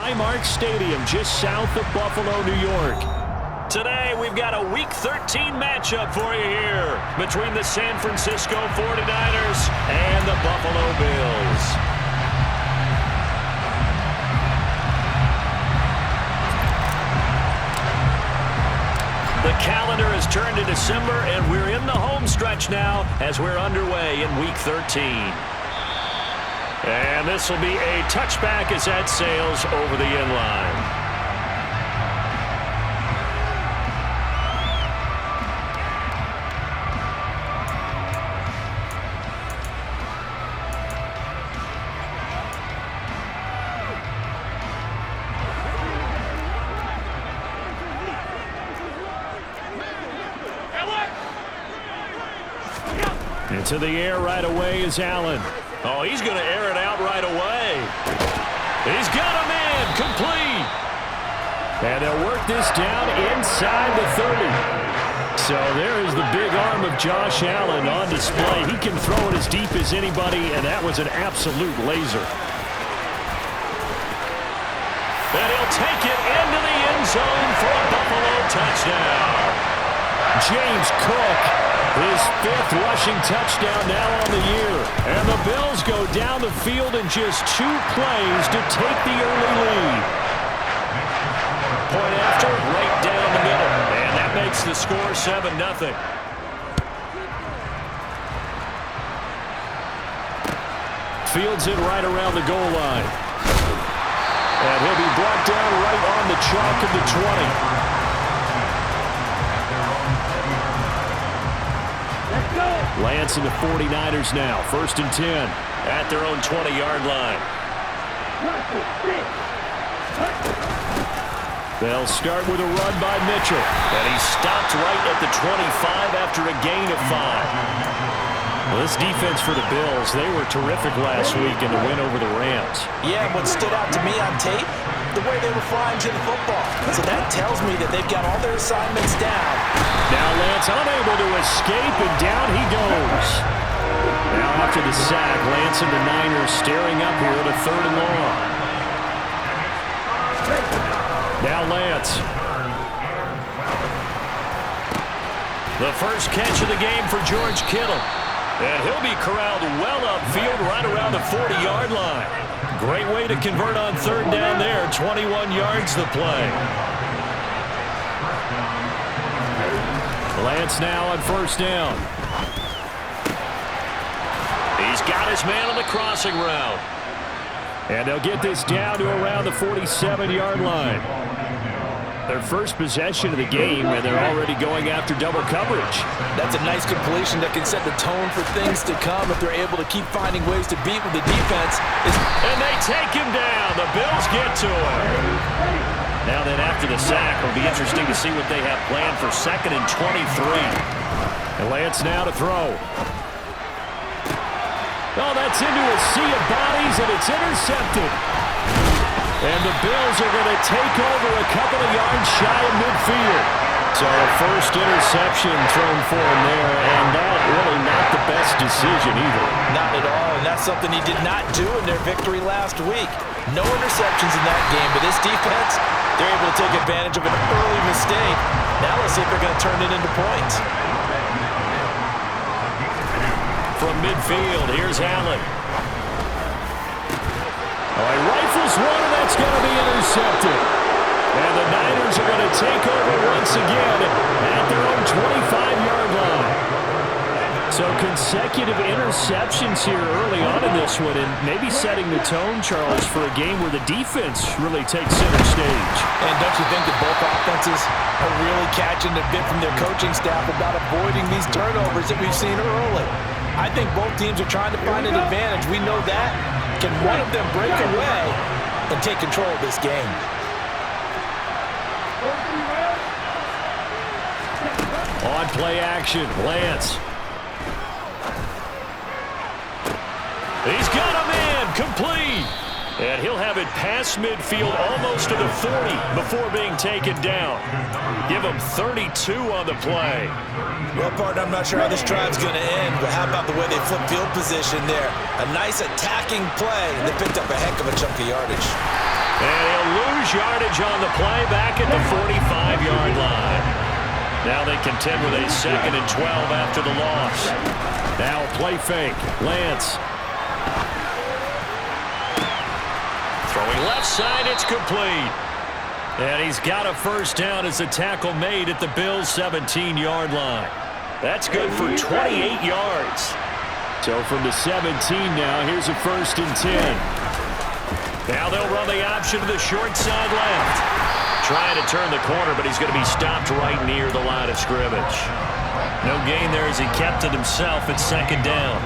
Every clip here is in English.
Highmark Stadium just south of Buffalo, New York. Today, we've got a Week 13 matchup for you here between the San Francisco 49ers and the Buffalo Bills. The calendar has turned to December, and we're in the home stretch now as we're underway in Week 13. And this will be a touchback as that sails over the end line. Into the air right away is Allen. Oh, he's going to air it out right away. He's got a man complete. And they'll work this down inside the 30. So there is the big arm of Josh Allen on display. He can throw it as deep as anybody, and that was an absolute laser. And he'll take it into the end zone for a Buffalo touchdown. James Cook. His 5th rushing touchdown now on the year. And the Bills go down the field in just 2 plays to take the early lead. Point after, right down the middle. And that makes the score 7-0. Fields it right around the goal line. And he'll be brought down right on the chalk of the 20. Lance and the 49ers now. 1st and 10 at their own 20-yard line. They'll start with a run by Mitchell. And he stopped right at the 25 after a gain of 5. Well, this defense for the Bills, they were terrific last week in the win over the Rams. Yeah, what stood out to me on tape, the way they were flying to the football. So that tells me that they've got all their assignments down. Now Lance unable to escape, and down he goes. Now after the sack, Lance and the Niners staring up here at a 3rd and long. Now Lance. The first catch of the game for George Kittle. And he'll be corralled well upfield right around the 40-yard line. Great way to convert on 3rd down there. 21 yards the play. Lance now on 1st down. He's got his man on the crossing route. And they'll get this down to around the 47-yard line. Their first possession of the game, and they're already going after double coverage. That's a nice completion that can set the tone for things to come if they're able to keep finding ways to beat with the defense. And they take him down. The Bills get to him. Now then, after the sack, it'll be interesting to see what they have planned for 2nd and 23. And Lance now to throw. Oh, that's into a sea of bodies, and it's intercepted. And the Bills are going to take over a couple of yards shy of midfield. So a first interception thrown for him there, and that really not the best decision either. Not at all, and that's something he did not do in their victory last week. No interceptions in that game, but this defense, they're able to take advantage of an early mistake. Now let's see if they're going to turn it into points. From midfield, here's Allen. Oh, he rifles one, and that's going to be intercepted. And the Niners are going to take over once again at their own 25-yard line. So consecutive interceptions here early on in this one, and maybe setting the tone, Charles, for a game where the defense really takes center stage. And don't you think that both offenses are really catching a bit from their coaching staff about avoiding these turnovers that we've seen early? I think both teams are trying to find an advantage. We know that. Can one of them break away and take control of this game? On play action, Lance. He's got a man, complete. And he'll have it past midfield almost to the 40 before being taken down. Give him 32 on the play. Well, partner, I'm not sure how this drive's going to end, but how about the way they flip field position there? A nice attacking play, and they picked up a heck of a chunk of yardage. And he'll lose yardage on the play back at the 45-yard line. Now they contend with a 2nd and 12 after the loss. Now play fake. Lance. Throwing left side, it's complete. And he's got a first down as the tackle made at the Bills' 17-yard line. That's good for 28 yards. So from the 17 now, here's a 1st and 10. Now they'll run the option to the short side left. Trying to turn the corner, but he's going to be stopped right near the line of scrimmage. No gain there as he kept it himself at 2nd down.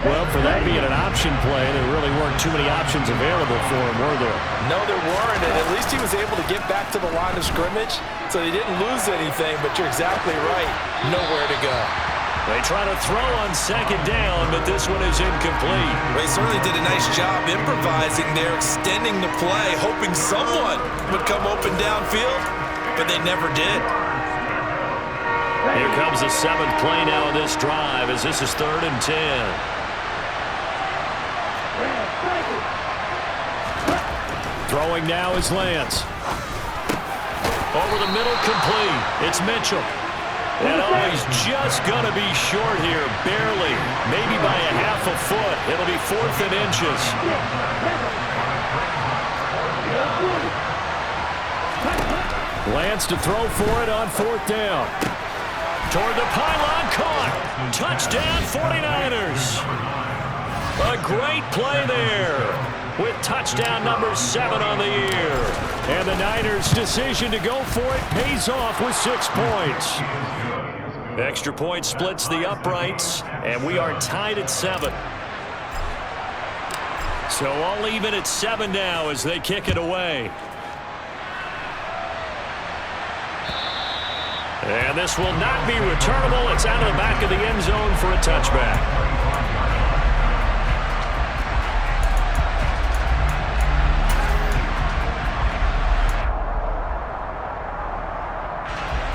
Well, for that being an option play, there really weren't too many options available for him, were there? No, there weren't, and at least he was able to get back to the line of scrimmage, so they didn't lose anything, but you're exactly right. Nowhere to go. They try to throw on 2nd down, but this one is incomplete. They certainly did a nice job improvising there, extending the play, hoping someone would come open downfield, but they never did. Here comes the 7th play now of this drive as this is 3rd and 10. Throwing now is Lance. Over the middle, complete. It's Mitchell. And he's just going to be short here, barely. Maybe by a half a foot. It'll be 4th and inches. Lance to throw for it on 4th down. Toward the pylon, caught. Touchdown, 49ers. A great play there with touchdown number 7 on the year. And the Niners' decision to go for it pays off with 6 points. Extra point splits the uprights, and we are tied at 7. So all even at 7 now as they kick it away. And this will not be returnable. It's out of the back of the end zone for a touchback.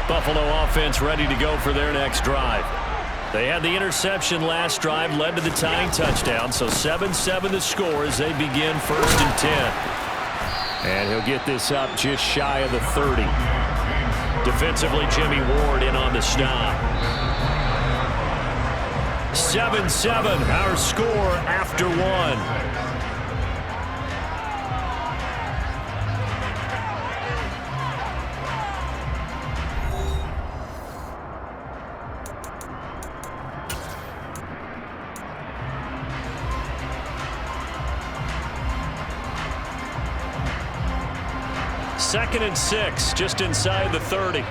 Buffalo offense ready to go for their next drive. They had the interception last drive, led to the tying touchdown, so 7-7 the score as they begin 1st and 10. And he'll get this up just shy of the 30. Defensively, Jimmy Ward in on the stop. 7-7, our score after 1. Second and 6, just inside the 30.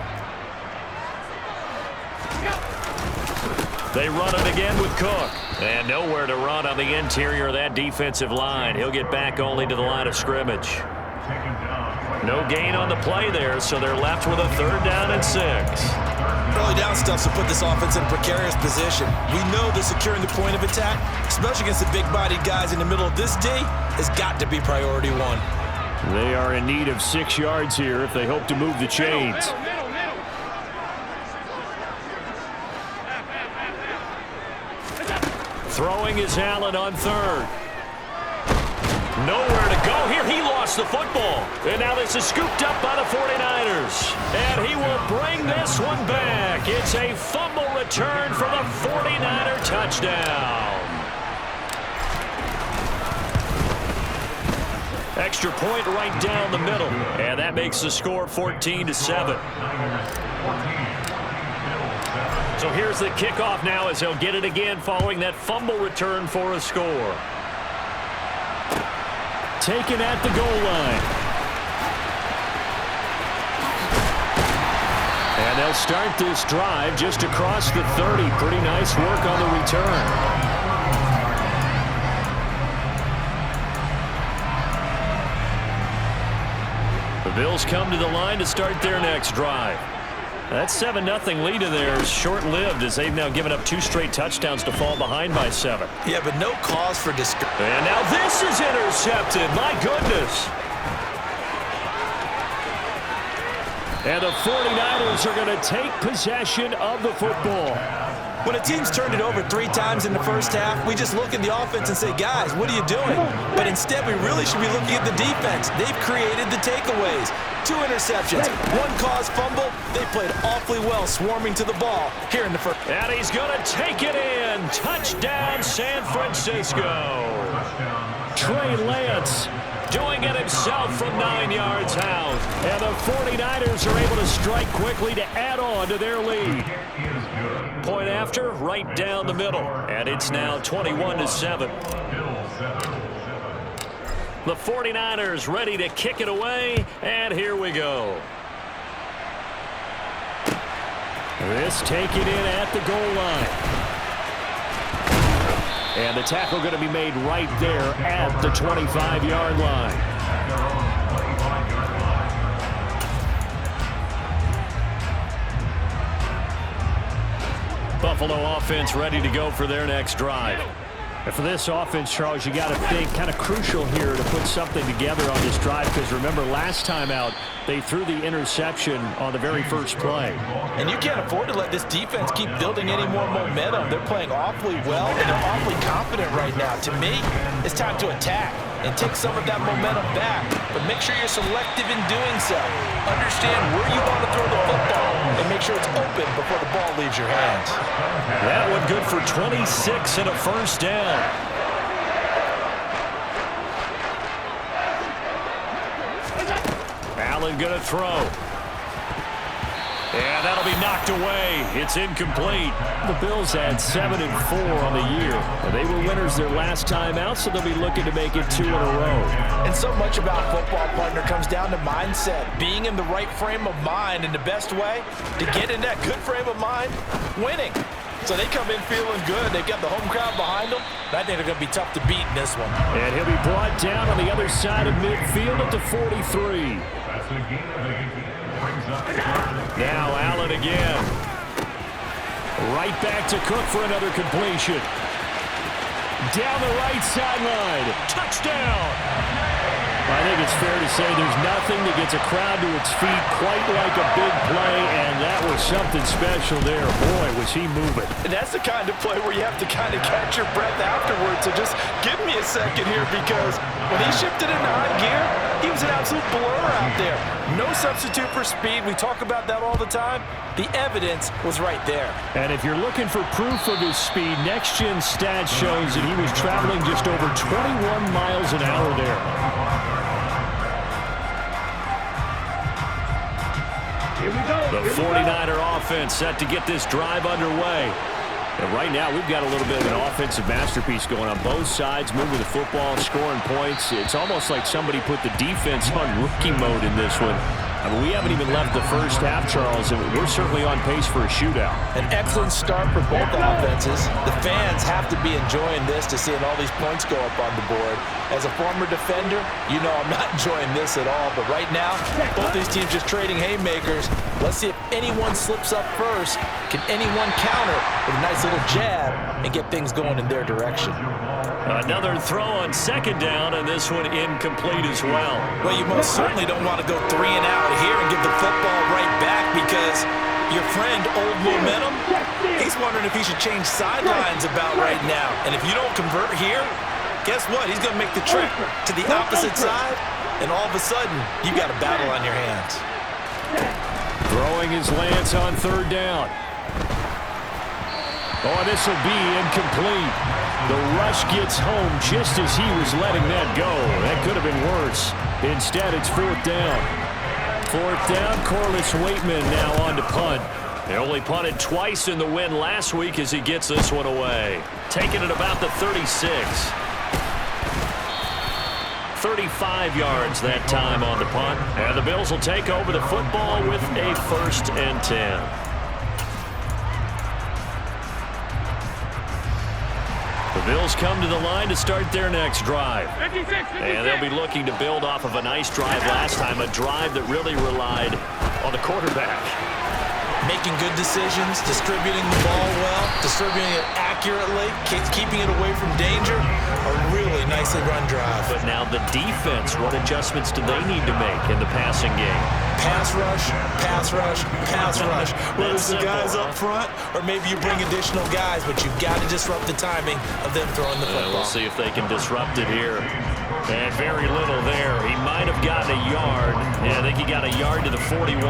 They run it again with Cook. And nowhere to run on the interior of that defensive line. He'll get back only to the line of scrimmage. No gain on the play there, so they're left with a 3rd down and 6. Early down stuff to put this offense in a precarious position. We know that securing the point of attack, especially against the big-bodied guys in the middle of this D, has got to be priority 1. They are in need of 6 yards here if they hope to move the chains. Throwing is Allen on 3rd. Nowhere to go here. He lost the football. And now this is scooped up by the 49ers. And he will bring this one back. It's a fumble return for the 49er touchdown. Extra point right down the middle. And that makes the score 14-7. So here's the kickoff now as he'll get it again following that fumble return for a score. Taken at the goal line. And they'll start this drive just across the 30. Pretty nice work on the return. The Bills come to the line to start their next drive. That 7-0 lead in there is short-lived as they've now given up 2 straight touchdowns to fall behind by 7. Yeah, but no cause for discouragement. And now this is intercepted. My goodness. And the 49ers are going to take possession of the football. When a team's turned it over 3 times in the first half, we just look at the offense and say, guys, what are you doing? But instead, we really should be looking at the defense. They've created the takeaways. 2 interceptions, 1 caused fumble. They played awfully well swarming to the ball here in the first. And he's going to take it in. Touchdown, San Francisco. Trey Lance doing it himself from 9 yards out. And the 49ers are able to strike quickly to add on to their lead. Point after, right down the middle. And it's now 21-7. The 49ers ready to kick it away. And here we go. This taken in at the goal line. And the tackle going to be made right there at the 25-yard line. Buffalo offense ready to go for their next drive. And for this offense, Charles, you got to think kind of crucial here to put something together on this drive, because remember last time out they threw the interception on the very first play. And you can't afford to let this defense keep building any more momentum. They're playing awfully well, and they're awfully confident right now. To me, it's time to attack and take some of that momentum back, but make sure you're selective in doing so. Understand where you want to throw the football and make sure it's open before the ball leaves your hands. That one good for 26 and a first down. Allen going to throw. And that'll be knocked away. It's incomplete. The Bills had 7-4 on the year. They were winners their last time out, so they'll be looking to make it 2 in a row. And so much about football, partner, comes down to mindset. Being in the right frame of mind, and the best way to get in that good frame of mind, winning. So they come in feeling good. They've got the home crowd behind them. I think they're going to be tough to beat in this one. And he'll be brought down on the other side of midfield at the 43. Now Allen again. Right back to Cook for another completion. Down the right sideline. Touchdown! I think it's fair to say there's nothing that gets a crowd to its feet quite like a big play, and that was something special there. Boy, was he moving. And that's the kind of play where you have to kind of catch your breath afterwards. So just give me a second here, because when he shifted into high gear, he was an absolute blur out there. No substitute for speed. We talk about that all the time. The evidence was right there. And if you're looking for proof of his speed, Next Gen Stats shows that he was traveling just over 21 miles an hour there. The 49er offense set to get this drive underway. And right now, we've got a little bit of an offensive masterpiece going on both sides, moving the football, scoring points. It's almost like somebody put the defense on rookie mode in this one. I mean, we haven't even left the first half, Charles, and we're certainly on pace for a shootout. An excellent start for both offenses. The fans have to be enjoying this, to seeing all these points go up on the board. As a former defender, you know I'm not enjoying this at all. But right now, both these teams just trading haymakers. Let's see if anyone slips up first. Can anyone counter with a nice little jab and get things going in their direction? Another throw on second down, and this one incomplete as well. Well, you most certainly don't want to go 3 and out here and give the football right back, because your friend, Old Momentum, he's wondering if he should change sidelines about right now. And if you don't convert here, guess what? He's going to make the trip to the opposite side, and all of a sudden, you've got a battle on your hands. Throwing his Lance on third down. Oh, this will be incomplete. The rush gets home just as he was letting that go. That could have been worse. Instead, it's fourth down. Fourth down, Corliss Waitman now on to punt. They only punted twice in the win last week as he gets this one away. Taking it about the 36. 35 yards that time on the punt. And the Bills will take over the football with a 1st and 10. The Bills come to the line to start their next drive. 56. And they'll be looking to build off of a nice drive last time, a drive that really relied on the quarterback. making good decisions, distributing the ball well, distributing it accurately, keeping it away from danger. A really nicely run drive. But now the defense, what adjustments do they need to make in the passing game? Pass rush, pass rush, pass rush. Whether it's the guys up front or maybe you bring additional guys, but you've got to disrupt the timing of them throwing the football. We'll see if they can disrupt it here. And very little there. He might have gotten a yard. Yeah, I think he got a yard to the 41.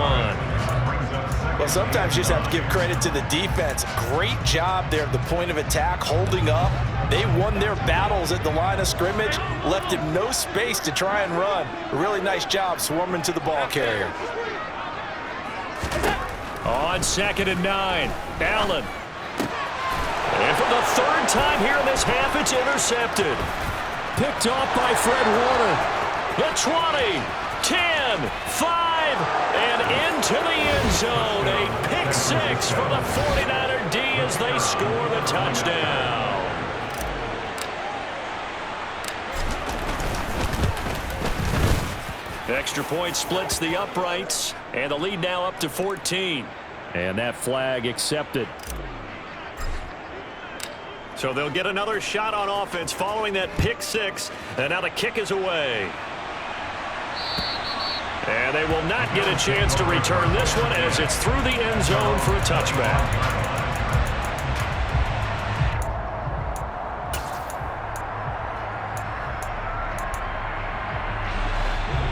Well, sometimes you just have to give credit to the defense. Great job there at the point of attack, holding up. They won their battles at the line of scrimmage, left him no space to try and run. A really nice job swarming to the ball carrier. On 2nd and 9, Allen. And for the third time here in this half, it's intercepted. Picked off by Fred Warner. The 20, 10, 5, and into the end zone. A pick six for the 49er D as they score the touchdown. Extra point splits the uprights, and the lead now up to 14. And that flag accepted. So they'll get another shot on offense following that pick six, and now the kick is away. And they will not get a chance to return this one as it's through the end zone for a touchback.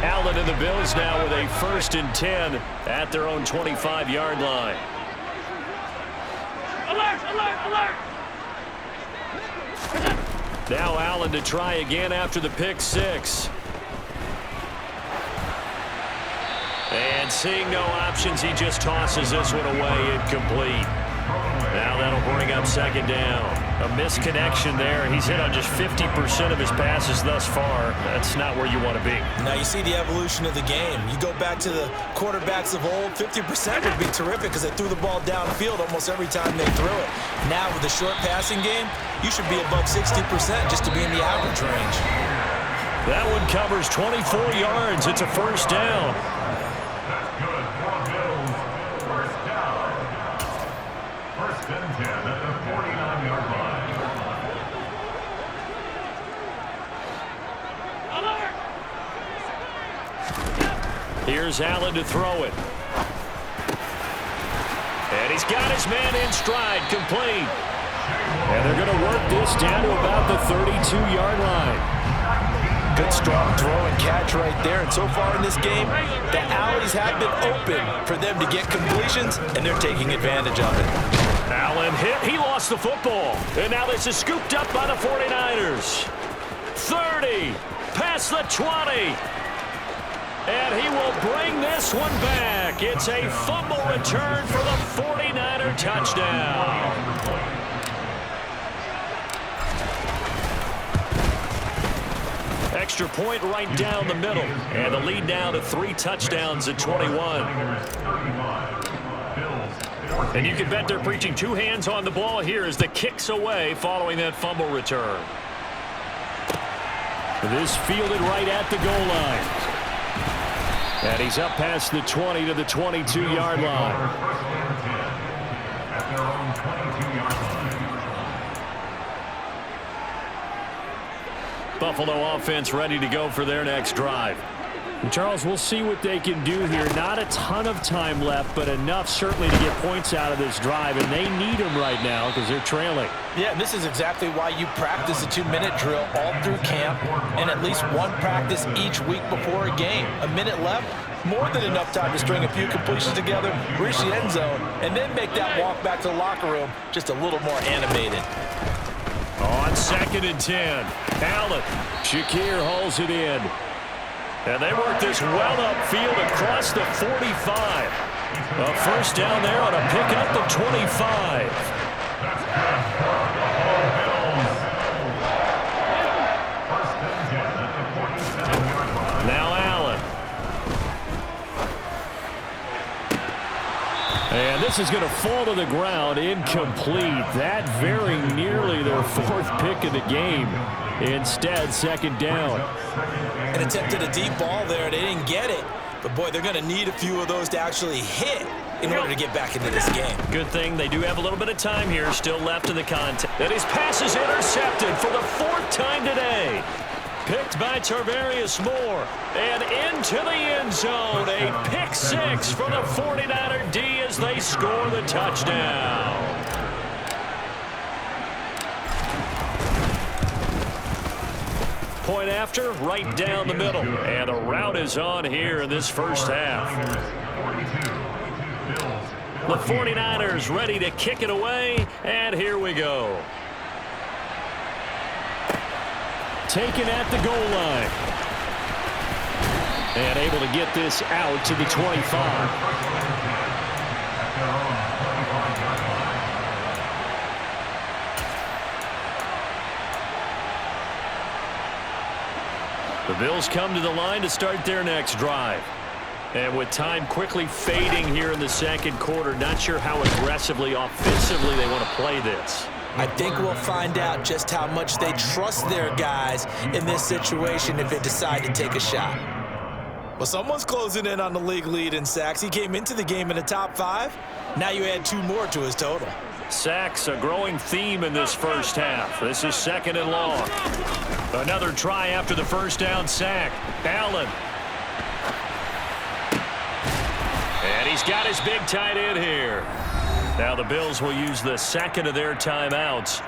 Allen and the Bills now with a 1st and 10 at their own 25-yard line. Alert, alert, alert! Now Allen to try again after the pick six. And seeing no options, he just tosses this one away incomplete. Now that'll bring up 2nd down. A misconnection there. He's hit on just 50% of his passes thus far. That's not where you want to be. Now you see the evolution of the game. You go back to the quarterbacks of old, 50% would be terrific because they threw the ball downfield almost every time they threw it. Now with the short passing game, you should be above 60% just to be in the average range. That one covers 24 yards. It's a 1st down. That's good for Bills. 1st down. 1st and 10 at the 49-yard line. Here's Allen to throw it. And he's got his man in stride, complete. And they're going to work this down to about the 32-yard line. Good strong throw and catch right there. And so far in this game, the alleys have been open for them to get completions, and they're taking advantage of it. Allen hit. He lost the football. And now this is scooped up by the 49ers. 30, past the 20. And he will bring this one back. It's a fumble return for the 49er touchdown. Extra point right down the middle. And the lead now to 3 touchdowns at 21. And you can bet they're preaching 2 hands on the ball here as the kick's away following that fumble return. This fielded right at the goal line. And he's up past the 20 to the 22-yard line. At their own 22-yard line. Buffalo offense ready to go for their next drive. Charles, we'll see what they can do here. Not a ton of time left, but enough certainly to get points out of this drive, and they need them right now because they're trailing. Yeah, and this is exactly why you practice a 2-minute drill all through camp and at least one practice each week before a game. A minute left, more than enough time to string a few completions together, reach the end zone, and then make that walk back to the locker room just a little more animated. On 2nd and 10, Allen. Shakir hauls it in. And they work this well upfield across the 45. A 1st down there on a pickup of 25. Now Allen. And this is going to fall to the ground, incomplete. That very nearly their 4th pick of the game. Instead, 2nd down. And attempted a deep ball there. They didn't get it. But, boy, they're going to need a few of those to actually hit in order to get back into this game. Good thing they do have a little bit of time here still left in the contest. And his pass is intercepted for the 4th time today. Picked by Tarvarius Moore. And into the end zone. A pick 6 for the 49er D as they score the touchdown. Point after, right down the middle. And a route is on here in this first half. The 49ers ready to kick it away, and here we go. Taken at the goal line. And able to get this out to the 25. The Bills come to the line to start their next drive. And with time quickly fading here in the second quarter, not sure how aggressively, offensively they want to play this. I think we'll find out just how much they trust their guys in this situation if they decide to take a shot. Well, someone's closing in on the league lead in sacks. He came into the game in the top 5. Now you add 2 more to his total. Sacks, a growing theme in this first half. This is 2nd and long. Another try after the first down sack. Allen. And he's got his big tight end here. Now the Bills will use the 2nd of their timeouts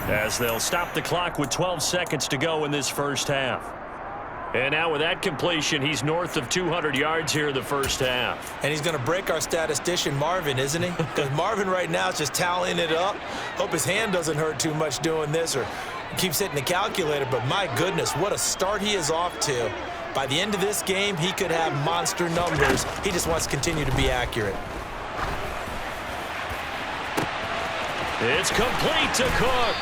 as they'll stop the clock with 12 seconds to go in this first half. And now with that completion, he's north of 200 yards here in the first half. And he's going to break our statistician Marvin, isn't he? Because Marvin right now is just tallying it up. Hope his hand doesn't hurt too much doing this or keeps hitting the calculator. But my goodness, what a start he is off to. By the end of this game, he could have monster numbers. He just wants to continue to be accurate. It's complete to Cook.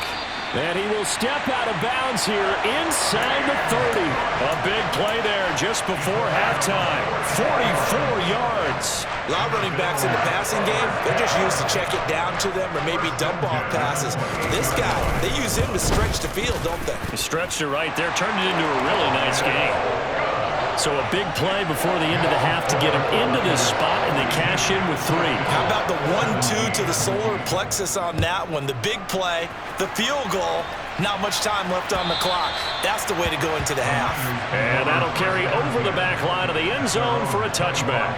And he will step out of bounds here inside the 30. A big play there just before halftime. 44 yards. A lot of running backs in the passing game, they're just used to check it down to them or maybe dump off passes. This guy, they use him to stretch the field, don't they? He stretched it right there, turned it into a really nice game. So a big play before the end of the half to get him into this spot, and they cash in with 3. How about the 1-2 to the solar plexus on that one? The big play, the field goal, not much time left on the clock. That's the way to go into the half. And that'll carry over the back line of the end zone for a touchback.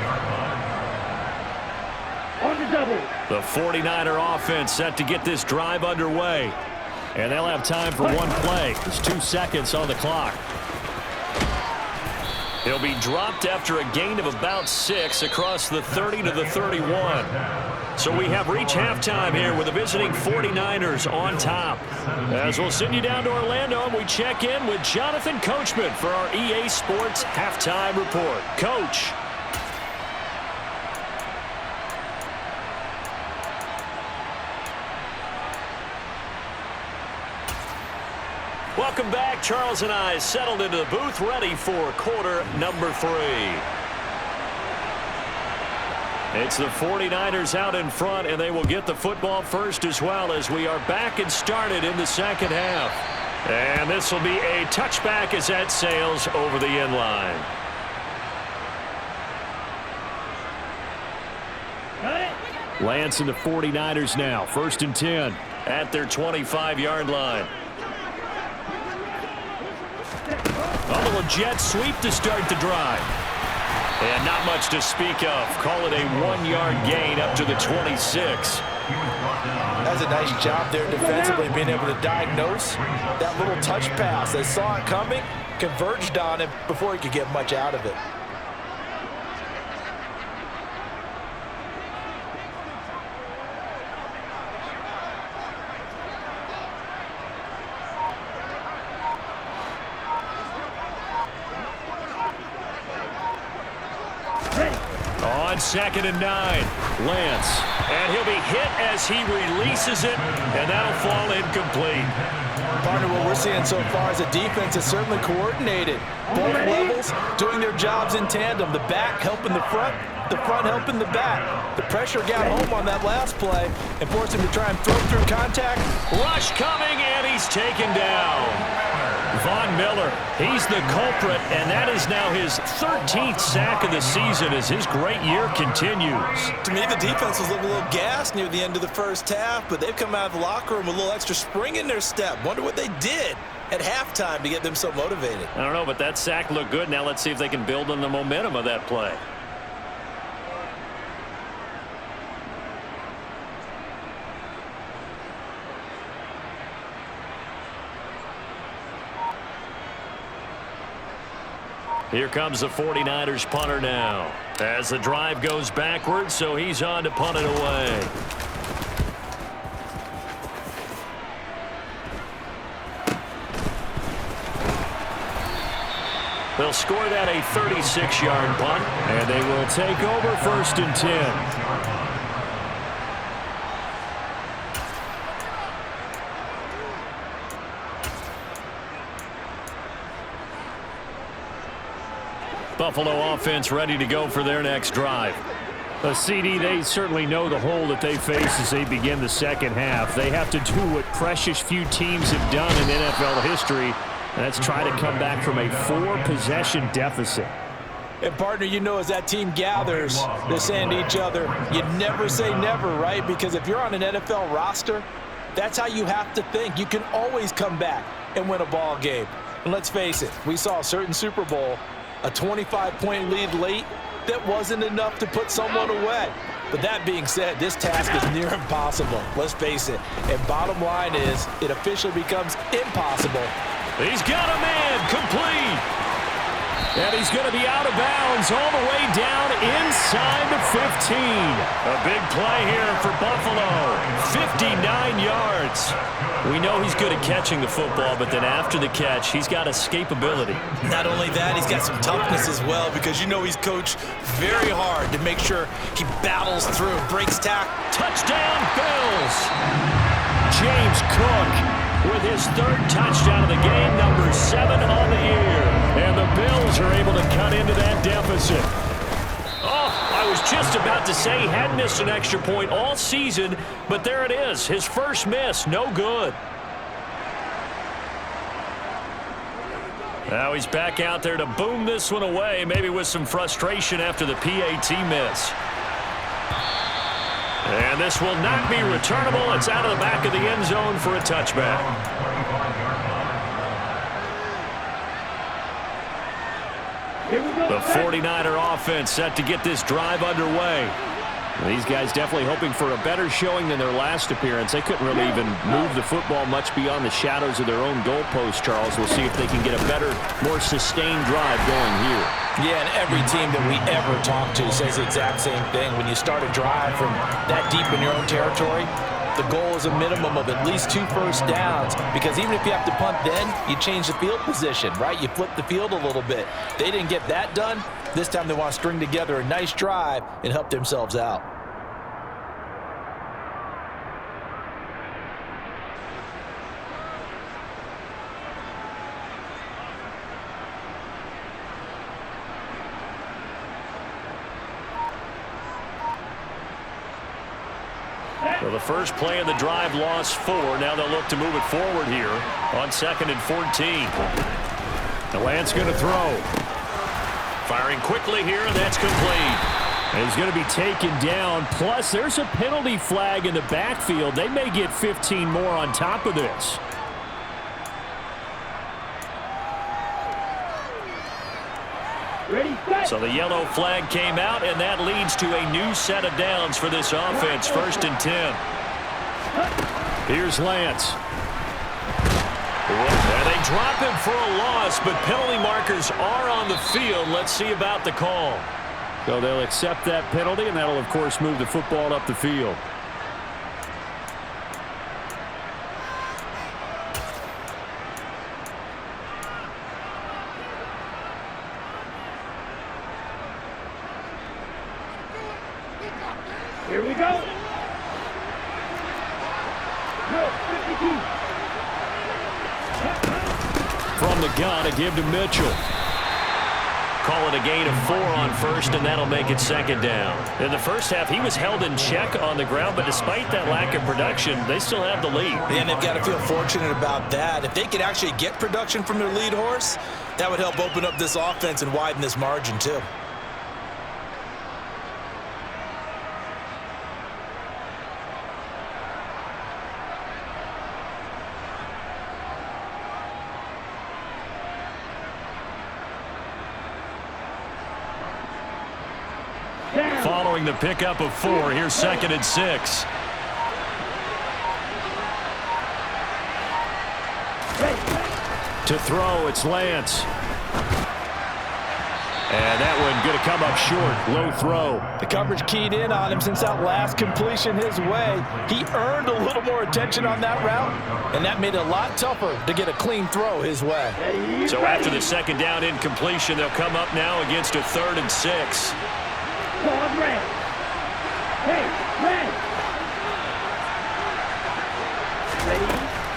The 49er offense set to get this drive underway. And they'll have time for one play. There's 2 seconds on the clock. He'll be dropped after a gain of about 6 across the 30 to the 31. So we have reached halftime here with the visiting 49ers on top. As we'll send you down to Orlando, and we check in with Jonathan Coachman for our EA Sports Halftime Report. Coach. Welcome back. Charles and I settled into the booth, ready for quarter number 3. It's the 49ers out in front, and they will get the football first as well as we are back and started in the second half. And this will be a touchback as that sails over the end line. Lance and the 49ers now, 1st and 10 at their 25-yard line. A little jet sweep to start the drive. And not much to speak of. Call it a 1-yard gain up to the 26. That's a nice job there defensively, being able to diagnose that little touch pass. They saw it coming, converged on it before he could get much out of it. On 2nd and 9, Lance. And he'll be hit as he releases it, and that'll fall incomplete. Partner, what we're seeing so far is a defense that's certainly coordinated. Both levels doing their jobs in tandem. The back helping the front helping the back. The pressure got home on that last play and forced him to try and throw through contact. Rush coming, and he's taken down. Von Miller, he's the culprit, and that is now his 13th sack of the season as his great year continues. To me, the defense was a little gassed near the end of the first half, but they've come out of the locker room with a little extra spring in their step. Wonder what they did at halftime to get them so motivated. I don't know, but that sack looked good. Now let's see if they can build on the momentum of that play. Here comes the 49ers punter now. As the drive goes backwards, so he's on to punt it away. They'll score that a 36-yard punt. And they will take over 1st and 10. Buffalo offense ready to go for their next drive. A CD, they certainly know the hole that they face as they begin the second half. They have to do what precious few teams have done in NFL history, and that's try to come back from a 4-possession deficit. And, partner, you know, as that team gathers, they're saying to each other, you never say never, right? Because if you're on an NFL roster, that's how you have to think. You can always come back and win a ball game. And let's face it, we saw a certain Super Bowl, a 25-point lead late, that wasn't enough to put someone away. But that being said, this task is near impossible. Let's face it. And bottom line is, it officially becomes impossible. He's got a man complete. And he's going to be out of bounds all the way down inside the 15. A big play here for Buffalo. 59 yards. We know he's good at catching the football, but then after the catch, he's got escapability. Not only that, he's got some toughness as well, because you know he's coached very hard to make sure he battles through, breaks tackle. Touchdown, Bills. James Cook with his 3rd touchdown of the game, number 7 on the year. And the Bills are able to cut into that deficit. Oh, I was just about to say he hadn't missed an extra point all season, but there it is. His first miss, no good. Now he's back out there to boom this one away, maybe with some frustration after the PAT miss. And this will not be returnable. It's out of the back of the end zone for a touchback. The 49er offense set to get this drive underway. These guys definitely hoping for a better showing than their last appearance. They couldn't really even move the football much beyond the shadows of their own goalpost, Charles. We'll see if they can get a better, more sustained drive going here. Yeah, and every team that we ever talk to says the exact same thing. When you start a drive from that deep in your own territory, the goal is a minimum of at least 2 first downs, because even if you have to punt then, you change the field position, right? You flip the field a little bit. They didn't get that done. This time they want to string together a nice drive and help themselves out. So the first play of the drive lost 4. Now they'll look to move it forward here on 2nd and 14. The Lance going to throw. Firing quickly here, and that's complete. And he's going to be taken down. Plus, there's a penalty flag in the backfield. They may get 15 more on top of this. So the yellow flag came out, and that leads to a new set of downs for this offense. 1st and 10. Here's Lance. And they drop him for a loss, but penalty markers are on the field. Let's see about the call. So they'll accept that penalty, and that'll, of course, move the football up the field. Here we go. From the gun, a give to Mitchell. Call it a gain of 4 on first, and that'll make it second down. In the first half, he was held in check on the ground, but despite that lack of production, they still have the lead. And they've got to feel fortunate about that. If they could actually get production from their lead horse, that would help open up this offense and widen this margin too. Following the pickup of 4, here's 2nd and 6. To throw, it's Lance. And that one going to come up short. Low throw. The coverage keyed in on him since that last completion his way. He earned a little more attention on that route, and that made it a lot tougher to get a clean throw his way. So after the 2nd down incompletion, they'll come up now against a 3rd and 6.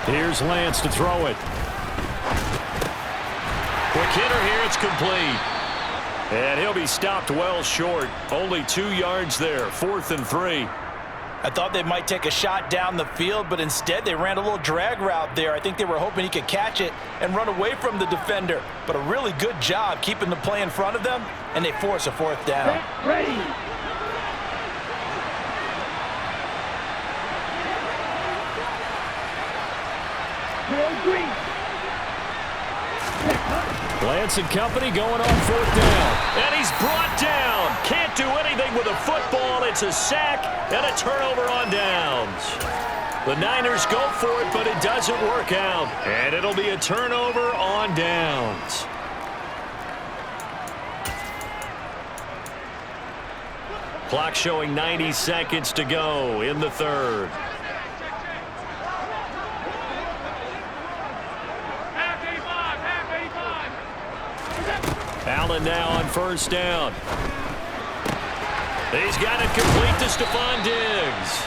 Here's Lance to throw it. Quick hitter here, it's complete. And he'll be stopped well short. Only 2 yards there, 4th and 3. I thought they might take a shot down the field, but instead they ran a little drag route there. I think they were hoping he could catch it and run away from the defender. But a really good job keeping the play in front of them, and they force a 4th down. Ready. Lance and company going on 4th down. And he's brought down. Can't do anything with a football. It's a sack and a turnover on downs. The Niners go for it, but it doesn't work out. And it'll be a turnover on downs. Clock showing 90 seconds to go in the 3rd. Allen now on 1st down. He's got it complete to Stephon Diggs.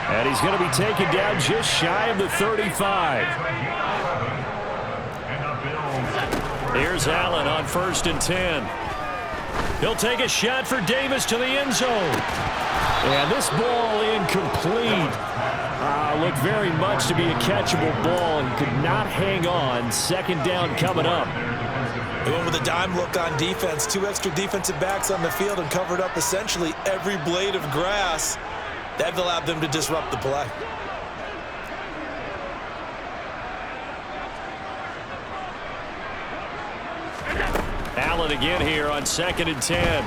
And he's going to be taken down just shy of the 35. Here's Allen on 1st and 10. He'll take a shot for Davis to the end zone. And this ball incomplete. Looked very much to be a catchable ball and could not hang on. 2nd down coming up. They went with a dime look on defense. 2 extra defensive backs on the field and covered up essentially every blade of grass. That allowed them to disrupt the play. Allen again here on 2nd and 10.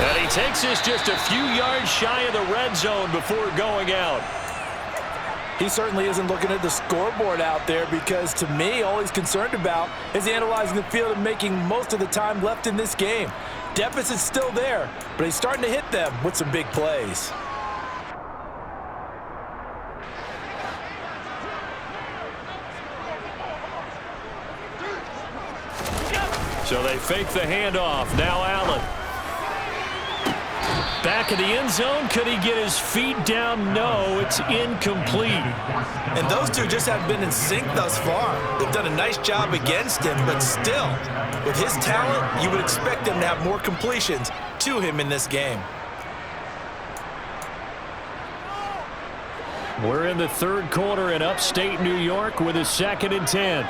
And he takes this just a few yards shy of the red zone before going out. He certainly isn't looking at the scoreboard out there because, to me, all he's concerned about is analyzing the field and making most of the time left in this game. Deficit's still there, but he's starting to hit them with some big plays. So they fake the handoff. Now Allen. Back of the end zone. Could he get his feet down? No, it's incomplete. And those two just haven't been in sync thus far. They've done a nice job against him, but still, with his talent, you would expect them to have more completions to him in this game. We're in the 3rd quarter in upstate New York with a 2nd and 10.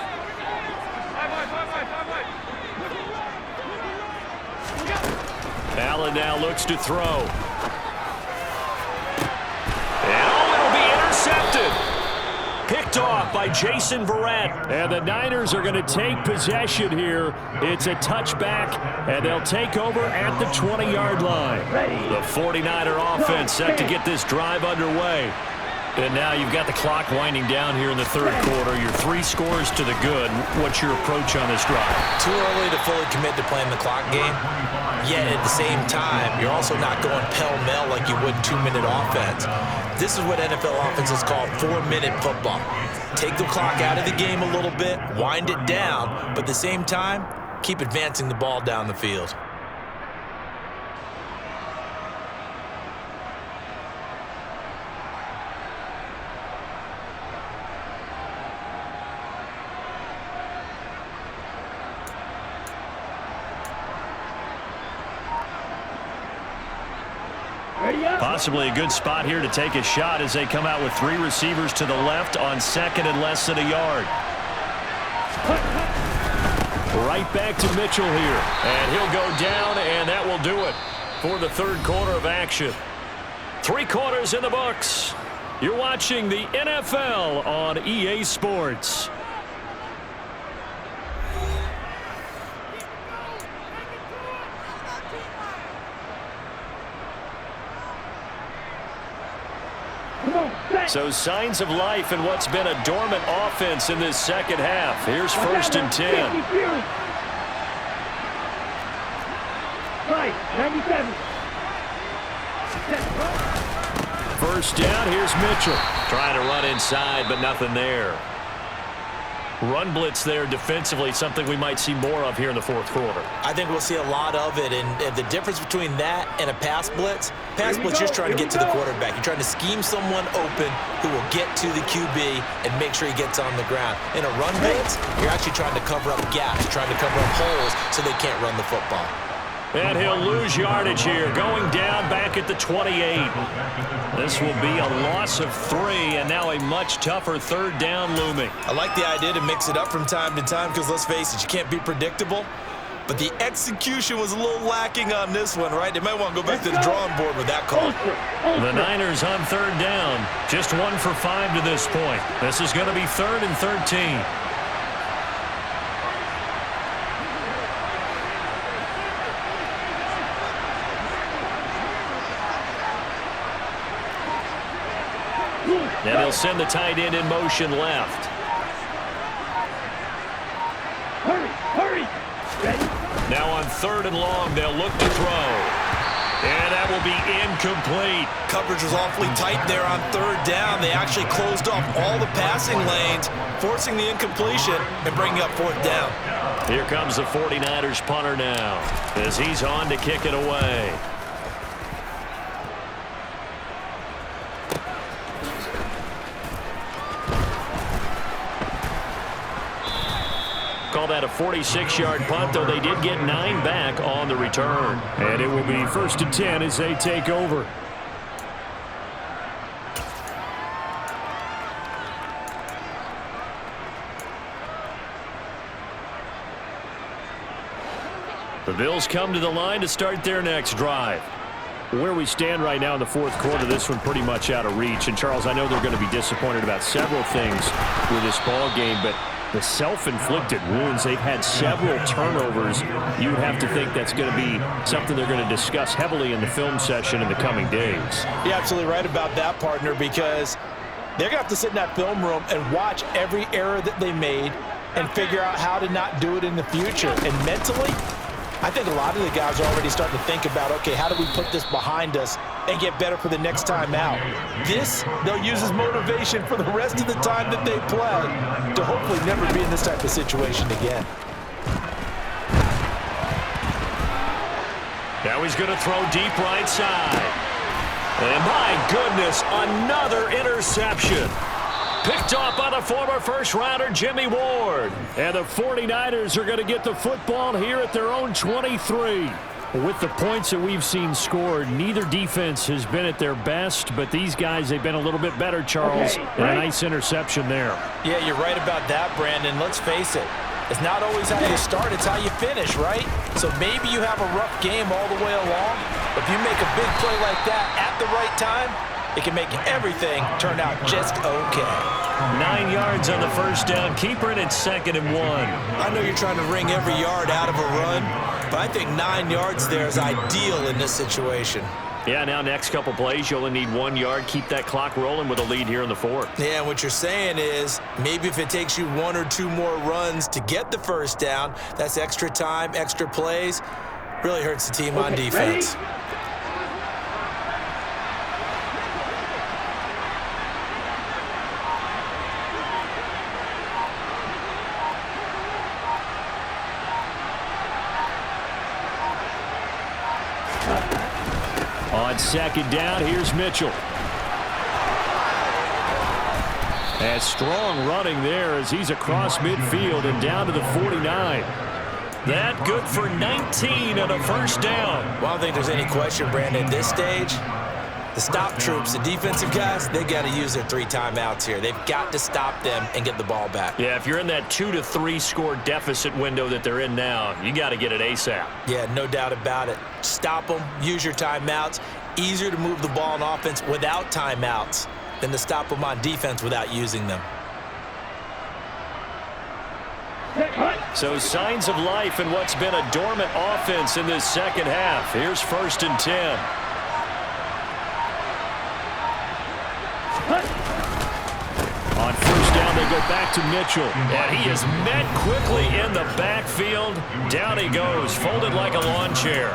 Allen now looks to throw. And it'll be intercepted. Picked off by Jason Verrett. And the Niners are going to take possession here. It's a touchback, and they'll take over at the 20-yard line. The 49er offense set to get this drive underway. And now you've got the clock winding down here in the 3rd quarter. Your 3 scores to the good. What's your approach on this drive? Too early to fully commit to playing the clock game. Yet at the same time, you're also not going pell-mell like you would 2-minute offense. This is what NFL offenses call 4-minute football. Take the clock out of the game a little bit, wind it down, but at the same time, keep advancing the ball down the field. Possibly a good spot here to take a shot as they come out with 3 receivers to the left on second and less than a yard. Right back to Mitchell here. And he'll go down, and that will do it for the third quarter of action. 3 quarters in the books. You're watching the NFL on EA Sports. So signs of life in what's been a dormant offense in this second half. Here's 1st and 10. Right, 97. First down, here's Mitchell. Trying to run inside, but nothing there. Run blitz there defensively, something we might see more of here in the fourth quarter. I think we'll see a lot of it, and the difference between that and a pass blitz, you're just trying to get to the quarterback. You're trying to scheme someone open who will get to the QB and make sure he gets on the ground. In a run blitz, you're actually trying to cover up gaps, trying to cover up holes so they can't run the football. And he'll lose yardage here, going down back at the 28. This will be a loss of 3, and now a much tougher third down looming. I like the idea to mix it up from time to time because, let's face it, you can't be predictable. But the execution was a little lacking on this one, right? They might want to go back to the drawing board with that call. The Niners on third down, just 1 for 5 to this point. This is going to be 3rd and 13. And he'll send the tight end in motion left. Hurry. Ready? Now on 3rd and long, they'll look to throw. And that will be incomplete. Coverage was awfully tight there on 3rd down. They actually closed off all the passing lanes, forcing the incompletion and bringing up 4th down. Here comes the 49ers punter now as he's on to kick it away. Call that a 46-yard punt, though they did get 9 back on the return. And it will be 1st and 10 as they take over. The Bills come to the line to start their next drive. Where we stand right now in the fourth quarter, this one pretty much out of reach. And, Charles, I know they're going to be disappointed about several things with this ball game, but the self-inflicted wounds, they've had several turnovers. You would have to think that's going to be something they're going to discuss heavily in the film session in the coming days. You're absolutely right about that, partner, because they're going to have to sit in that film room and watch every error that they made and figure out how to not do it in the future. And mentally, I think a lot of the guys are already starting to think about, okay, how do we put this behind us and get better for the next time out? This, they'll use as motivation for the rest of the time that they play to hopefully never be in this type of situation again. Now he's going to throw deep right side. And my goodness, another interception. Picked off by the former first-rounder Jimmy Ward. And the 49ers are going to get the football here at their own 23. With the points that we've seen scored, neither defense has been at their best, but these guys, they've been a little bit better, Charles. Okay, right. And a nice interception there. Yeah, you're right about that, Brandon. Let's face it. It's not always how you start, it's how you finish, right? So maybe you have a rough game all the way along, but if you make a big play like that at the right time, it can make everything turn out just okay. 9 yards on the first down. Keeper it at 2nd and 1. I know you're trying to wring every yard out of a run, but I think 9 yards there is ideal in this situation. Yeah, now next couple plays, you only need 1 yard. Keep that clock rolling with a lead here in the fourth. Yeah, and what you're saying is maybe if it takes you 1 or 2 more runs to get the first down, that's extra time, extra plays. Really hurts the team on defense. Ready? On 2nd down, here's Mitchell. And strong running there as he's across midfield and down to the 49. That good for 19 and a first down. Well, I don't think there's any question, Brandon, at this stage, The stop troops, the defensive guys, they got to use their 3 timeouts here. They've got to stop them and get the ball back. Yeah, if you're in that 2 to 3 score deficit window that they're in now, you got to get it ASAP. Yeah, no doubt about it. Stop them, use your timeouts. Easier to move the ball on offense without timeouts than to stop them on defense without using them. So signs of life in what's been a dormant offense in this second half. Here's 1st and 10. On 1st down, they go back to Mitchell. And he is met quickly in the backfield. Down he goes, folded like a lawn chair.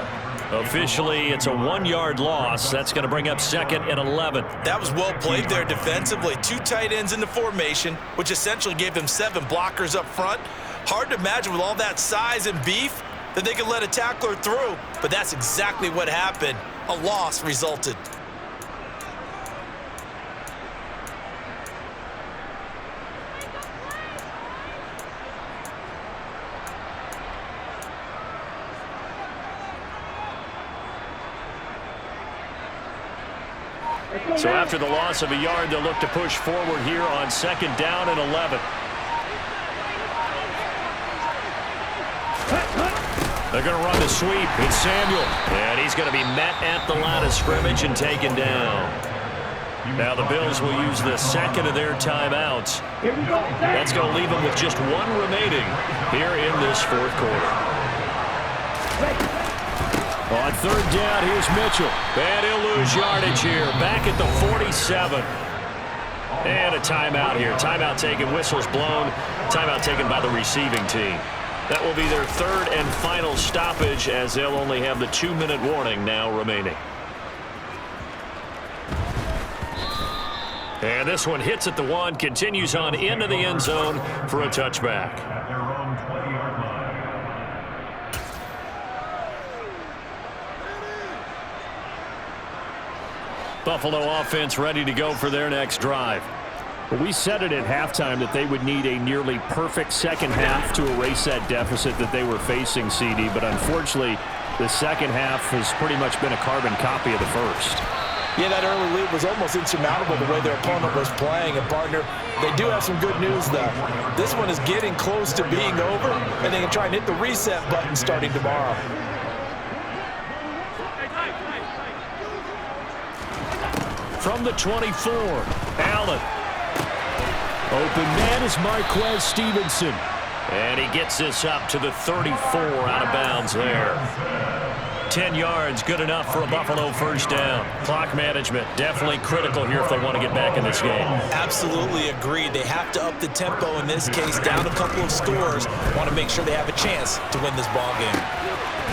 Officially, it's a 1-yard loss. That's going to bring up 2nd and 11. That was well played there defensively. 2 tight ends in the formation, which essentially gave them 7 blockers up front. Hard to imagine with all that size and beef that they could let a tackler through. But that's exactly what happened. A loss resulted. So after the loss of a yard, they'll look to push forward here on 2nd down and 11. They're going to run the sweep. It's Samuel. And he's going to be met at the line of scrimmage and taken down. Now the Bills will use the 2nd of their timeouts. That's going to leave them with just 1 remaining here in this 4th quarter. On 3rd down, here's Mitchell. And he'll lose yardage here. Back at the 47. And a timeout here. Timeout taken, whistles blown. Timeout taken by the receiving team. That will be their 3rd and final stoppage, as they'll only have the 2-minute warning now remaining. And this one hits at the 1, continues on into the end zone for a touchback. At their own 20-yard line. Buffalo offense ready to go for their next drive. We said it at halftime that they would need a nearly perfect second half to erase that deficit that they were facing, CD, but unfortunately the second half has pretty much been a carbon copy of the first. Yeah, that early lead was almost insurmountable the way their opponent was playing. And, partner, they do have some good news, though. This one is getting close to being over, and they can try and hit the reset button starting tomorrow. From the 24, Allen. Open man is Marquez Stevenson. And he gets this up to the 34 out of bounds there. 10 yards, good enough for a Buffalo 1st down. Clock management, definitely critical here if they want to get back in this game. Absolutely agreed. They have to up the tempo in this case, down a couple of scores. Want to make sure they have a chance to win this ball game.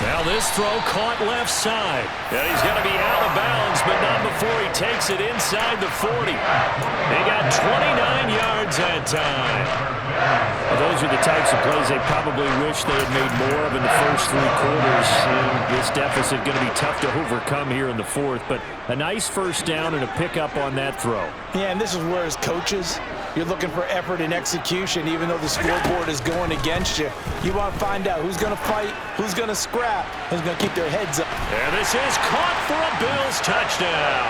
Now this throw caught left side. And he's going to be out of bounds, but not before he takes it inside the 40. They got 29 yards that time. Well, those are the types of plays they probably wish they had made more of in the first 3 quarters. And this deficit going to be tough to overcome here in the 4th, but a nice 1st down and a pickup on that throw. Yeah, and this is where as coaches, you're looking for effort and execution, even though the scoreboard is going against you. You want to find out who's going to fight, who's going to scrap, who's going to keep their heads up. And this is caught for a Bills touchdown.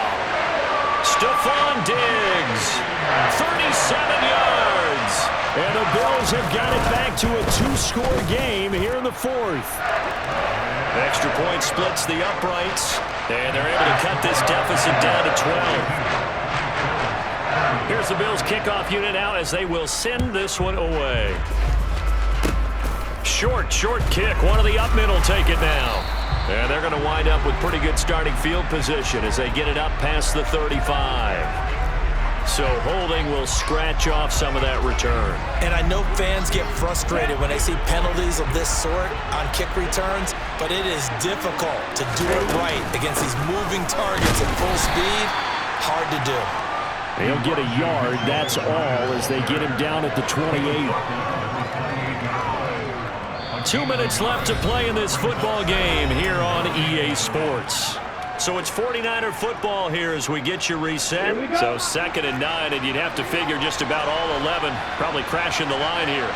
Stephon Diggs, 37 yards. And the Bills have got it back to a 2-score game here in the 4th. Extra point splits the uprights, and they're able to cut this deficit down to 12. Here's the Bills kickoff unit out as they will send this one away. Short kick. One of the up men will take it now. And they're going to wind up with pretty good starting field position as they get it up past the 35. So holding will scratch off some of that return. And I know fans get frustrated when they see penalties of this sort on kick returns, but it is difficult to do it right against these moving targets at full speed. Hard to do. They'll get a yard, that's all, as they get him down at the 28. 2 minutes left to play in this football game here on EA Sports. So it's 49er football here as we get you reset. So 2nd and 9, and you'd have to figure just about all 11 probably crashing the line here.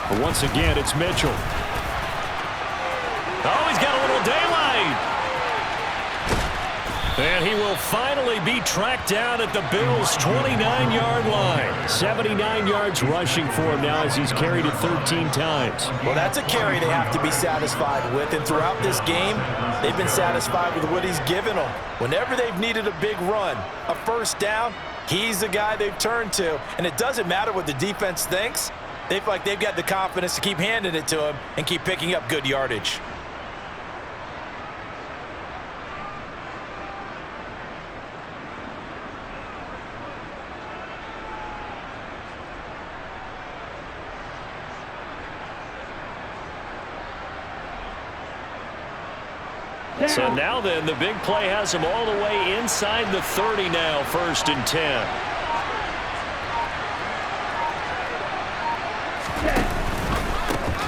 But once again, it's Mitchell. Oh, he's got a little daylight. And he will finally be tracked down at the Bills' 29-yard line. 79 yards rushing for him now as he's carried it 13 times. Well, that's a carry they have to be satisfied with. And throughout this game, they've been satisfied with what he's given them. Whenever they've needed a big run, a first down, he's the guy they've turned to. And it doesn't matter what the defense thinks. They feel like they've got the confidence to keep handing it to him and keep picking up good yardage. So now then, the big play has him all the way inside the 30 now, 1st and 10.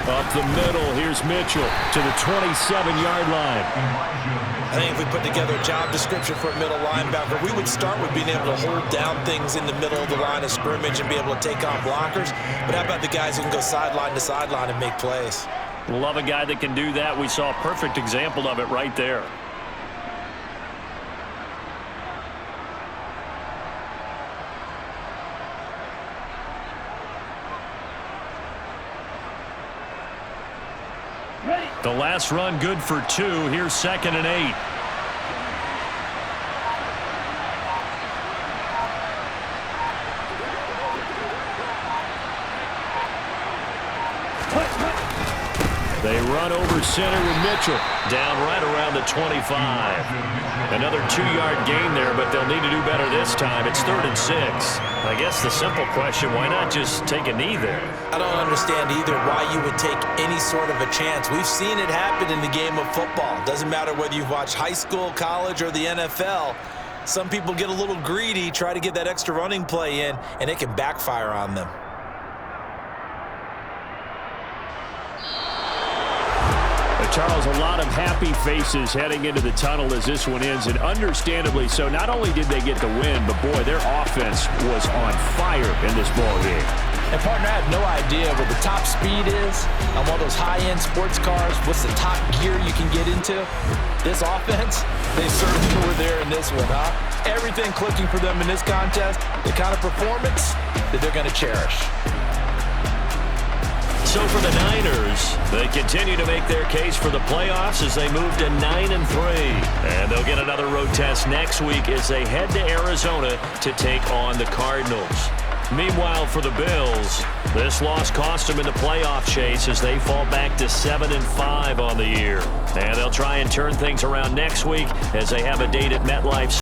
Up the middle, here's Mitchell to the 27-yard line. I think if we put together a job description for a middle linebacker, we would start with being able to hold down things in the middle of the line of scrimmage and be able to take on blockers. But how about the guys who can go sideline to sideline and make plays? Love a guy that can do that. We saw a perfect example of it right there. The last run good for 2. Here's 2nd and 8. They run over center with Mitchell. Down right around the 25. Another 2-yard gain there, but they'll need to do better this time. It's 3rd and 6. I guess the simple question, why not just take a knee there? I don't understand either why you would take any sort of a chance. We've seen it happen in the game of football. Doesn't matter whether you've watched high school, college, or the NFL. Some people get a little greedy, try to get that extra running play in, and it can backfire on them. Charles, a lot of happy faces heading into the tunnel as this one ends, and understandably so. Not only did they get the win, but boy, their offense was on fire in this ball game. And partner, I have no idea what the top speed is on one of those high-end sports cars. What's the top gear you can get into? This offense, they certainly were there in this one, huh? Everything clicking for them in this contest, the kind of performance that they're going to cherish. So for the Niners, they continue to make their case for the playoffs as they move to 9-3. And they'll get another road test next week as they head to Arizona to take on the Cardinals. Meanwhile, for the Bills, this loss cost them in the playoff chase as they fall back to 7-5 on the year. And they'll try and turn things around next week as they have a date at MetLife